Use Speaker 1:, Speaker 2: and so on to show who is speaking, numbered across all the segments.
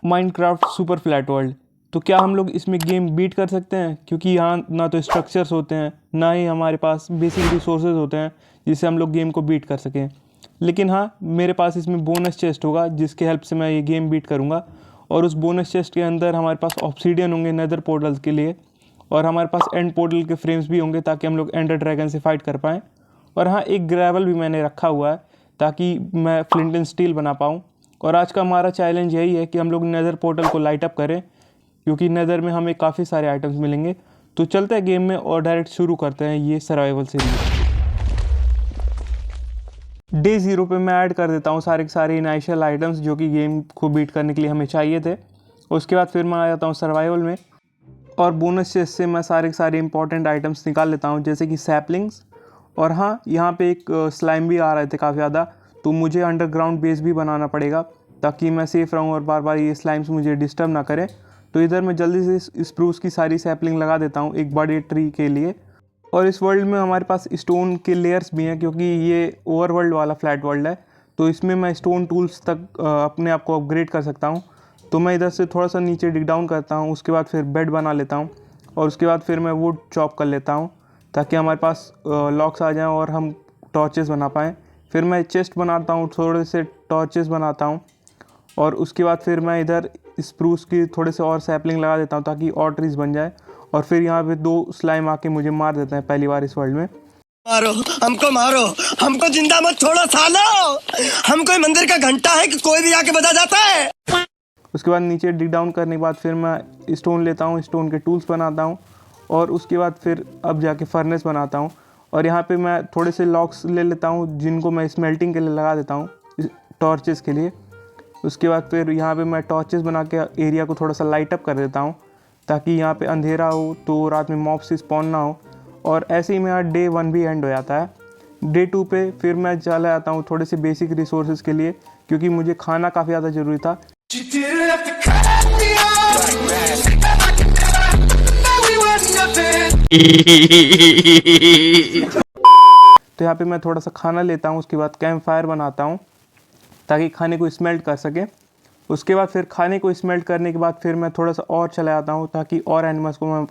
Speaker 1: Minecraft super flat world. तो क्या हम लोग इसमें गेम बीट कर सकते हैं? क्योंकि यहाँ ना तो स्ट्रक्चर्स होते हैं, ना ही हमारे पास बेसिक रिसोर्सेज होते हैं जिससे हम लोग गेम को बीट कर सकें। लेकिन हाँ, मेरे पास इसमें बोनस चेस्ट होगा जिसके हेल्प से मैं ये गेम बीट करूँगा। और उस बोनस चेस्ट के अंदर हमारे पास ऑब्सीडियन होंगे नेदर पोर्टल्स के लिए, और हमारे पास एंड पोर्टल के फ्रेम्स भी होंगे ताकि हम लोग एंडर ड्रैगन से फाइट कर पाएँ। और हाँ, एक ग्रेवल भी मैंने रखा हुआ है ताकि मैं फ्लिंट एंड स्टील बना पाऊँ। और आज का हमारा चैलेंज यही है कि हम लोग नेदर पोर्टल को लाइट अप करें, क्योंकि नेदर में हमें काफ़ी सारे आइटम्स मिलेंगे। तो चलते हैं गेम में और डायरेक्ट शुरू करते हैं ये सर्वाइवल सीरीज। डे 0 पे मैं ऐड कर देता हूँ सारे के सारे इनिशियल आइटम्स जो कि गेम को बीट करने के लिए हमें चाहिए थे। उसके बाद फिर मैं आ जाता हूँ सर्वाइवल में, और बोनस चेस्ट से मैं सारे के सारे इंपॉर्टेंट आइटम्स निकाल लेता हूँ, जैसे कि सैपलिंग्स। और हाँ, यहाँ पे एक स्लाइम भी आ रहे थे काफ़ी ज़्यादा, तो मुझे अंडरग्राउंड बेस भी बनाना पड़ेगा ताकि मैं सेफ़ रहूँ और बार बार ये स्लाइम्स मुझे डिस्टर्ब ना करें। तो इधर मैं जल्दी से स्प्रूस की सारी सैपलिंग लगा देता हूँ एक बड़े ट्री के लिए। और इस वर्ल्ड में हमारे पास स्टोन के लेयर्स भी हैं, क्योंकि ये ओवरवर्ल्ड वाला फ्लैट वर्ल्ड है, तो इसमें मैं स्टोन टूल्स तक अपने आप को अपग्रेड कर सकता हूँ। तो मैं इधर से थोड़ा सा नीचे डिग डाउन करता हूँ, उसके बाद फिर बेड बना लेता हूँ, और उसके बाद फिर मैं वुड चॉप कर लेता हूँ ताकि हमारे पास लॉक्स आ जाएँ और हम टॉर्चेस बना पाएँ। फिर मैं चेस्ट बनाता हूँ, थोड़े से टॉर्चेस बनाता हूँ, और उसके बाद फिर मैं इधर स्प्रूस की थोड़े से और सैपलिंग लगा देता हूँ ताकि और ट्रीज बन जाए। और फिर यहाँ पे 2 स्लाइम आके मुझे मार देते हैं पहली बार इस वर्ल्ड में।
Speaker 2: मारो, हमको जिंदा मत छोड़ो सालो। हम कोई मंदिर का घंटा है कि कोई भी आके बजा जाता है।
Speaker 1: उसके बाद नीचे डिग डाउन करने के बाद फिर मैं स्टोन लेता हूँ, स्टोन के टूल्स बनाता हूँ, और उसके बाद फिर अब जाके फर्नेस बनाता हूँ। और यहाँ पे मैं थोड़े से लॉक्स ले लेता हूँ जिनको मैं स्मेल्टिंग के लिए लगा देता हूँ, टॉर्चेस के लिए। उसके बाद फिर यहाँ पे मैं टॉर्चेस बना के एरिया को थोड़ा सा लाइट अप कर देता हूँ ताकि यहाँ पे अंधेरा हो तो रात में मॉब से स्पॉन ना हो। और ऐसे ही मेरा डे 1 भी एंड हो जाता है। डे 2 पे फिर मैं चला जाता हूँ थोड़े से बेसिक रिसोर्सेज के लिए, क्योंकि मुझे खाना काफ़ी ज़्यादा ज़रूरी था। तो यहाँ पे मैं थोड़ा सा खाना लेता हूँ, उसके बाद कैंप फायर बनाता हूँ ताकि खाने को स्मेल्ट कर सके। उसके बाद फिर खाने को स्मेल्ट करने के बाद फिर मैं थोड़ा सा और चला जाता हूँ ताकि और एनिमल्स को मैं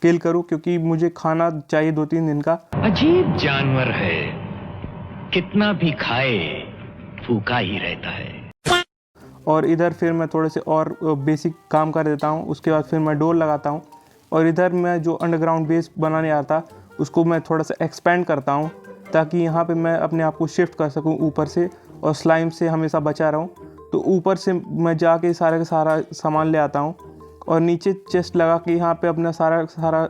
Speaker 1: किल करूँ, क्योंकि मुझे खाना चाहिए 2-3 दिन का।
Speaker 3: अजीब जानवर है, कितना भी खाए भूखा ही रहता है।
Speaker 1: और इधर फिर मैं थोड़े से और बेसिक काम कर देता हूँ। उसके बाद फिर मैं डोर लगाता हूँ, और इधर मैं जो अंडरग्राउंड बेस बनाने आता उसको मैं थोड़ा सा एक्सपेंड करता हूँ ताकि यहाँ पे मैं अपने आप को शिफ्ट कर सकूँ ऊपर से, और स्लाइम से हमेशा बचा रहूँ। तो ऊपर से मैं जाके सारा का सारा सामान ले आता हूँ, और नीचे चेस्ट लगा के यहाँ पे अपना सारा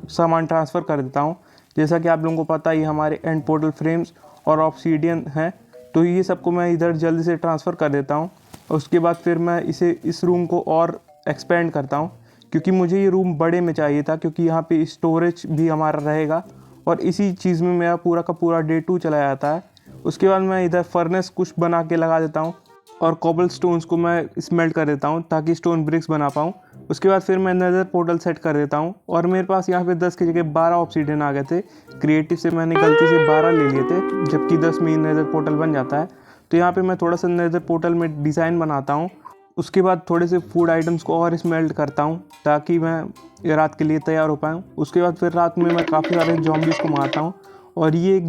Speaker 1: सामान ट्रांसफ़र कर देता हूँ। जैसा कि आप लोगों को पता ही हमारे एंड पोर्टल फ्रेम्स और ऑब्सीडियन हैं, तो ये सबको मैं इधर जल्दी से ट्रांसफ़र कर देता हूँ। उसके बाद फिर मैं इस रूम को और एक्सपेंड करता हूँ, क्योंकि मुझे ये रूम बड़े में चाहिए था, क्योंकि यहाँ पे स्टोरेज भी हमारा रहेगा। और इसी चीज़ में मेरा पूरा का पूरा डे 2 चला जाता है। उसके बाद मैं इधर फर्नेस कुछ बना के लगा देता हूँ, और कॉबल स्टोन्स को मैं स्मेल्ट कर देता हूँ ताकि स्टोन ब्रिक्स बना पाऊँ। उसके बाद फिर मैं नेदर पोर्टल सेट कर देता हूँ, और मेरे पास यहाँ पे 10 की जगह 12 ऑब्सीडियन आ गए थे। क्रिएटिव से मैंने गलती से 12 ले लिए थे, जबकि 10 में नेदर पोर्टल बन जाता है। तो यहाँ पे मैं थोड़ा सा नेदर पोर्टल में डिज़ाइन बनाता हूँ। उसके बाद थोड़े से फूड आइटम्स को और स्मेल्ट करता हूँ ताकि मैं रात के लिए तैयार हो पाऊँ। उसके बाद फिर रात में मैं काफ़ी सारे ज़ॉम्बीज़ को मारता हूँ, और ये एक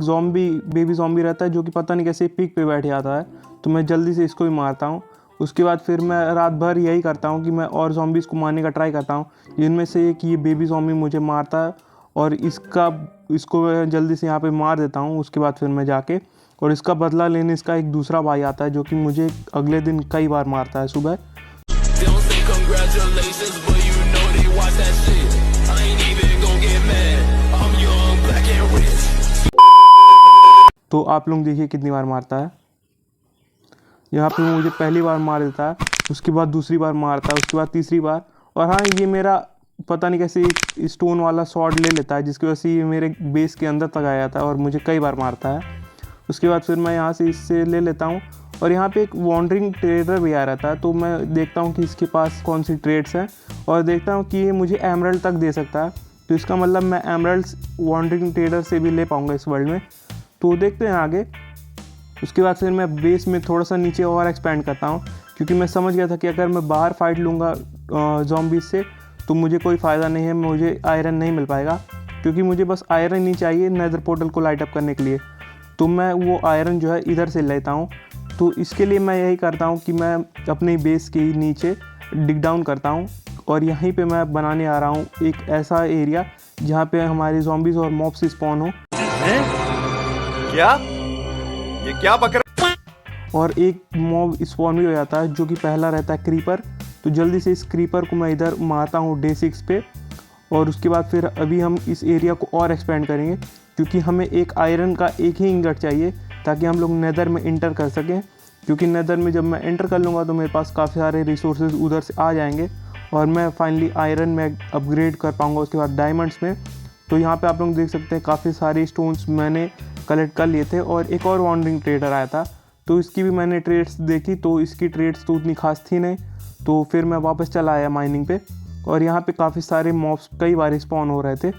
Speaker 1: बेबी ज़ॉम्बी रहता है जो कि पता नहीं कैसे पीक पे बैठ जाता है, तो मैं जल्दी से इसको भी मारता हूँ। उसके बाद फिर मैं रात भर यही करता हूँ कि मैं और ज़ॉम्बीज़ को मारने का ट्राई करता हूँ, जिनमें से एक ये बेबी ज़ॉम्बी मुझे मारता है, और इसको मैं जल्दी से यहाँ पे मार देता हूँ। उसके बाद फिर मैं जाके और इसका बदला लेने इसका एक दूसरा भाई आता है जो कि मुझे अगले दिन कई बार मारता है सुबह। तो आप लोग देखिए कितनी बार मारता है। यहाँ पे मुझे पहली बार मार देता है, उसके बाद दूसरी बार मारता है, उसके बाद तीसरी बार। और हाँ, ये मेरा पता नहीं कैसे स्टोन वाला स्वॉर्ड ले लेता है, जिसकी वजह से ये मेरे बेस के अंदर तक आ जाता है और मुझे कई बार मारता है। उसके बाद फिर मैं यहाँ से इससे ले लेता हूँ, और यहाँ पे एक वॉन्डरिंग ट्रेडर भी आ रहता है, तो मैं देखता हूँ कि इसके पास कौन सी ट्रेड्स हैं, और देखता हूँ कि ये मुझे एमरल्ड तक दे सकता है। तो इसका मतलब मैं एमरल्ड्स वॉन्डरिंग ट्रेडर से भी ले पाऊँगा इस वर्ल्ड में। तो देखते हैं आगे। उसके बाद फिर मैं बेस में थोड़ा सा नीचे और एक्सपेंड करता हूँ, क्योंकि मैं समझ गया था कि अगर मैं बाहर फाइट लूँगा ज़ॉम्बीज़ से तो मुझे कोई फ़ायदा नहीं है, मुझे आयरन नहीं मिल पाएगा, क्योंकि मुझे बस आयरन ही चाहिए नेदर पोर्टल को लाइट अप करने के लिए। तो मैं वो आयरन जो है इधर से लेता हूँ। तो इसके लिए मैं यही करता हूँ कि मैं अपनी बेस के नीचे डिग डाउन करता हूँ और यहीं पे मैं बनाने आ रहा हूँ एक ऐसा एरिया जहाँ पे हमारे ज़ॉम्बीज़ और मॉब्स स्पॉन हो।
Speaker 4: क्या ये क्या बकर
Speaker 1: और एक मॉब स्पॉन भी हो जाता है जो कि पहला रहता है क्रीपर। तो जल्दी से इस क्रीपर को मैं इधर मारता हूँ डे 6 पे। और उसके बाद फिर अभी हम इस एरिया को और एक्सपेंड करेंगे, क्योंकि हमें एक आयरन का एक ही इंगट चाहिए ताकि हम लोग नेदर में इंटर कर सकें। क्योंकि नेदर में जब मैं एंटर कर लूँगा तो मेरे पास काफ़ी सारे रिसोर्सेज उधर से आ जाएंगे और मैं फाइनली आयरन में अपग्रेड कर पाऊँगा, उसके बाद डायमंड्स में। तो यहाँ पे आप लोग देख सकते हैं काफ़ी सारे स्टोन्स मैंने कलेक्ट कर लिए थे। और एक और वॉन्डरिंग ट्रेडर आया था, तो इसकी भी मैंने ट्रेड्स देखी, तो इसकी ट्रेड्स तो उतनी खास थी नहीं। तो फिर मैं वापस चला आया माइनिंग पे। और यहाँ पे काफ़ी सारे मॉब्स कई बार स्पॉन हो रहे थे,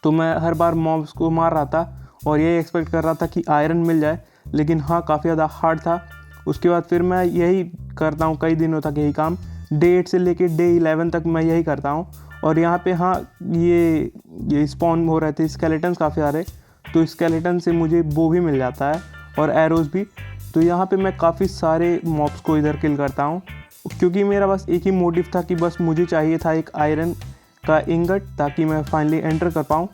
Speaker 1: तो मैं हर बार मॉब्स को मार रहा था और ये एक्सपेक्ट कर रहा था कि आयरन मिल जाए, लेकिन हाँ काफ़ी ज़्यादा हार्ड था। उसके बाद फिर मैं यही करता हूँ कई दिनों तक, यही काम डे 8 से लेके डे 11 तक मैं यही करता हूँ। और यहाँ पे हाँ ये स्पॉन हो रहे थे स्केलेटन्स काफ़ी सारे, तो स्केलेटन से मुझे वो भी मिल जाता है और एरोज़ भी। तो यहाँ पे मैं काफ़ी सारे मॉब्स को इधर किल करता हूँ, क्योंकि मेरा बस एक ही मोटिव था कि बस मुझे चाहिए था एक आयरन का इंगट ताकि मैं फाइनली एंटर कर पाऊँ।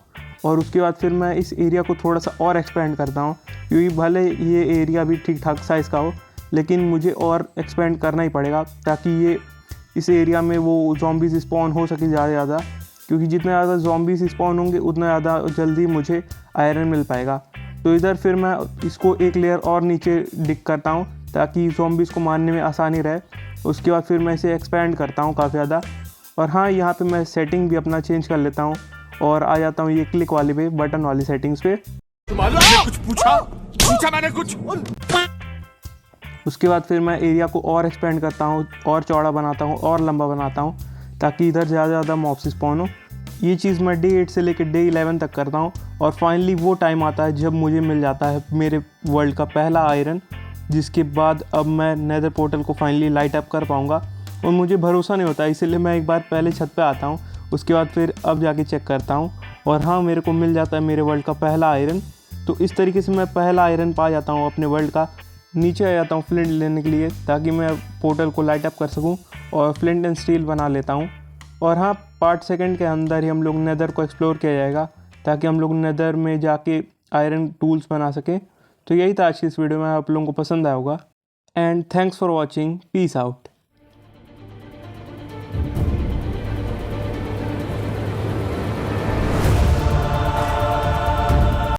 Speaker 1: और उसके बाद फिर मैं इस एरिया को थोड़ा सा और एक्सपेंड करता हूँ, क्योंकि भले ये एरिया भी ठीक ठाक साइज़ का हो, लेकिन मुझे और एक्सपेंड करना ही पड़ेगा ताकि ये इस एरिया में वो ज़ॉम्बीज़ स्पॉन हो सके ज़्यादा से ज़्यादा। क्योंकि जितने ज़्यादा ज़ॉम्बीज़ स्पॉन होंगे उतना ज़्यादा जल्दी मुझे आयरन मिल पाएगा। तो इधर फिर मैं इसको एक लेयर और नीचे डिग करता हूँ ताकि ज़ॉम्बीज़ को मारने में आसानी रहे। उसके बाद फिर मैं इसे एक्सपेंड करता हूँ काफ़ी ज़्यादा। और हाँ, यहाँ पे मैं सेटिंग भी अपना चेंज कर लेता हूँ और आ जाता हूँ ये क्लिक वाली पे, बटन वाली सेटिंग्स पे।
Speaker 4: कुछ पूछा मैंने कुछ।
Speaker 1: उसके बाद फिर मैं एरिया को और एक्सपेंड करता हूँ और चौड़ा बनाता हूँ और लंबा बनाता हूँ ताकि इधर ज़्यादा ज़्यादा मॉब्स स्पॉन हो। ये चीज़ मैं डे 8 से लेकर डे 11 तक करता हूँ और फाइनली वो टाइम आता है जब मुझे मिल जाता है मेरे वर्ल्ड का पहला आयरन, जिसके बाद अब मैं नेदर पोर्टल को फाइनली लाइट अप कर पाऊँगा। और मुझे भरोसा नहीं होता, इसलिए मैं एक बार पहले छत पे आता हूँ, उसके बाद फिर अब जाके चेक करता हूँ और हाँ मेरे को मिल जाता है मेरे वर्ल्ड का पहला आयरन। तो इस तरीके से मैं पहला आयरन पा जाता हूँ अपने वर्ल्ड का। नीचे आ जाता हूँ फ्लिंट लेने के लिए ताकि मैं पोर्टल को लाइट अप कर सकूँ और फ्लिंट एंड स्टील बना लेता हूँ। और हाँ, पार्ट सेकंड के अंदर ही हम लोग नेदर को एक्सप्लोर किया जाएगा ताकि हम लोग नेदर में जाके आयरन टूल्स बना सकें। तो यही था आज की इस वीडियो में, आप लोगों को पसंद आया होगा। And thanks for watching, peace out.